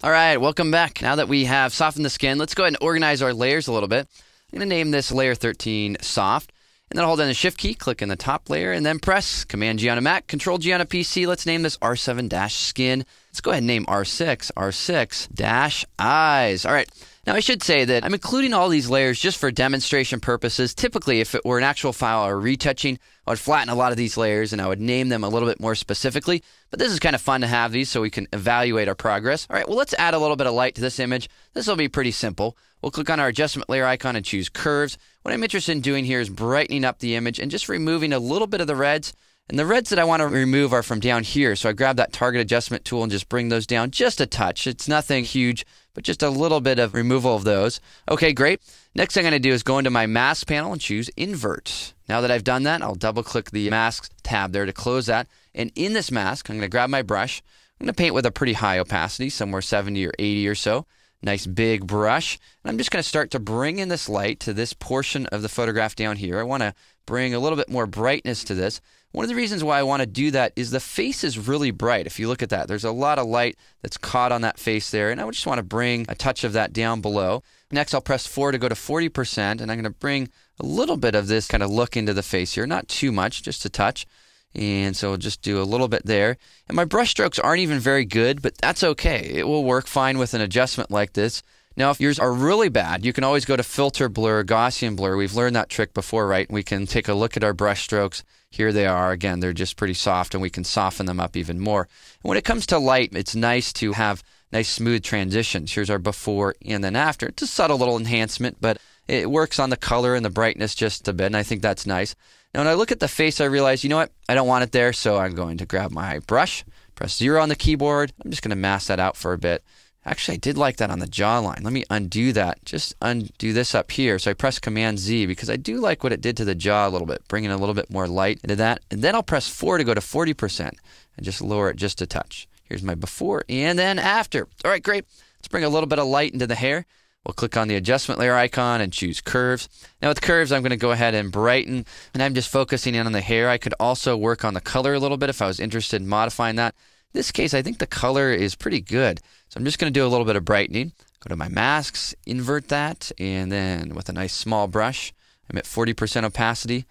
All right, welcome back. Now that we have softened the skin, let's go ahead and organize our layers a little bit. I'm going to name this layer 13 soft, and then I'll hold down the shift key, click in the top layer, and then press Command G on a Mac, Control G on a PC. Let's name this R7-skin. Let's go ahead and name R6-eyes. All right. Now, I should say that I'm including all these layers just for demonstration purposes. Typically, if it were an actual file or retouching, I would flatten a lot of these layers and I would name them a little bit more specifically. But this is kind of fun to have these so we can evaluate our progress. All right, well, let's add a little bit of light to this image. This will be pretty simple. We'll click on our adjustment layer icon and choose curves. What I'm interested in doing here is brightening up the image and just removing a little bit of the reds. And the reds that I want to remove are from down here. So I grab that target adjustment tool and just bring those down just a touch. It's nothing huge, but just a little bit of removal of those. Okay, great. Next thing I'm going to do is go into my mask panel and choose invert. Now that I've done that, I'll double click the mask tab there to close that. And in this mask, I'm going to grab my brush. I'm going to paint with a pretty high opacity, somewhere 70 or 80 or so. Nice big brush. And I'm just going to start to bring in this light to this portion of the photograph down here. I want to bring a little bit more brightness to this. One of the reasons why I want to do that is the face is really bright. If you look at that, there's a lot of light that's caught on that face there, and I just want to bring a touch of that down below. Next, I'll press 4 to go to 40%, and I'm going to bring a little bit of this kind of look into the face here. Not too much, just a touch. And so we'll just do a little bit there. And my brush strokes aren't even very good, but that's okay. It will work fine with an adjustment like this. Now, if yours are really bad, you can always go to Filter, Blur, Gaussian Blur. We've learned that trick before, right? We can take a look at our brush strokes. Here they are. Again, they're just pretty soft, and we can soften them up even more. And when it comes to light, it's nice to have nice smooth transitions. Here's our before and then after. It's a subtle little enhancement, but it works on the color and the brightness just a bit, and I think that's nice. Now, when I look at the face, I realize, you know what? I don't want it there, so I'm going to grab my brush, press 0 on the keyboard. I'm just going to mask that out for a bit. Actually, I did like that on the jawline. Let me undo that. Just undo this up here. So I press Command Z because I do like what it did to the jaw a little bit, bringing a little bit more light into that. And then I'll press 4 to go to 40% and just lower it just a touch. Here's my before and then after. All right, great. Let's bring a little bit of light into the hair. We'll click on the adjustment layer icon and choose curves. Now with curves, I'm going to go ahead and brighten, and I'm just focusing in on the hair. I could also work on the color a little bit if I was interested in modifying that. In this case, I think the color is pretty good. So I'm just going to do a little bit of brightening. Go to my masks, invert that, and then with a nice small brush, I'm at 40% opacity.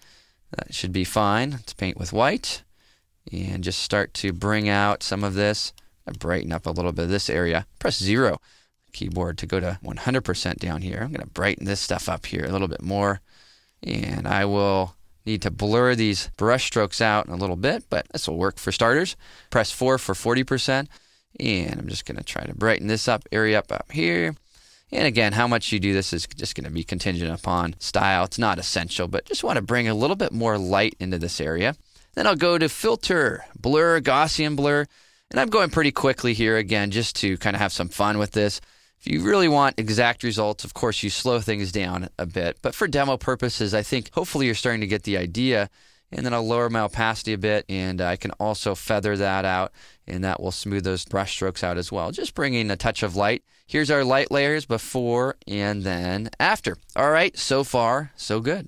That should be fine. Let's paint with white and just start to bring out some of this. I brighten up a little bit of this area. Press 0 keyboard to go to 100% down here. I'm going to brighten this stuff up here a little bit more, and I will need to blur these brush strokes out a little bit, but this will work for starters. Press 4 for 40%, and I'm just going to try to brighten this area up here. And again, how much you do this is just going to be contingent upon style. It's not essential, but just want to bring a little bit more light into this area. Then I'll go to Filter, Blur, Gaussian Blur, and I'm going pretty quickly here again just to kind of have some fun with this. If you really want exact results, of course, you slow things down a bit. But for demo purposes, I think hopefully you're starting to get the idea. And then I'll lower my opacity a bit, and I can also feather that out, and that will smooth those brush strokes out as well. Just bringing a touch of light. Here's our light layers before and then after. All right, so far, so good.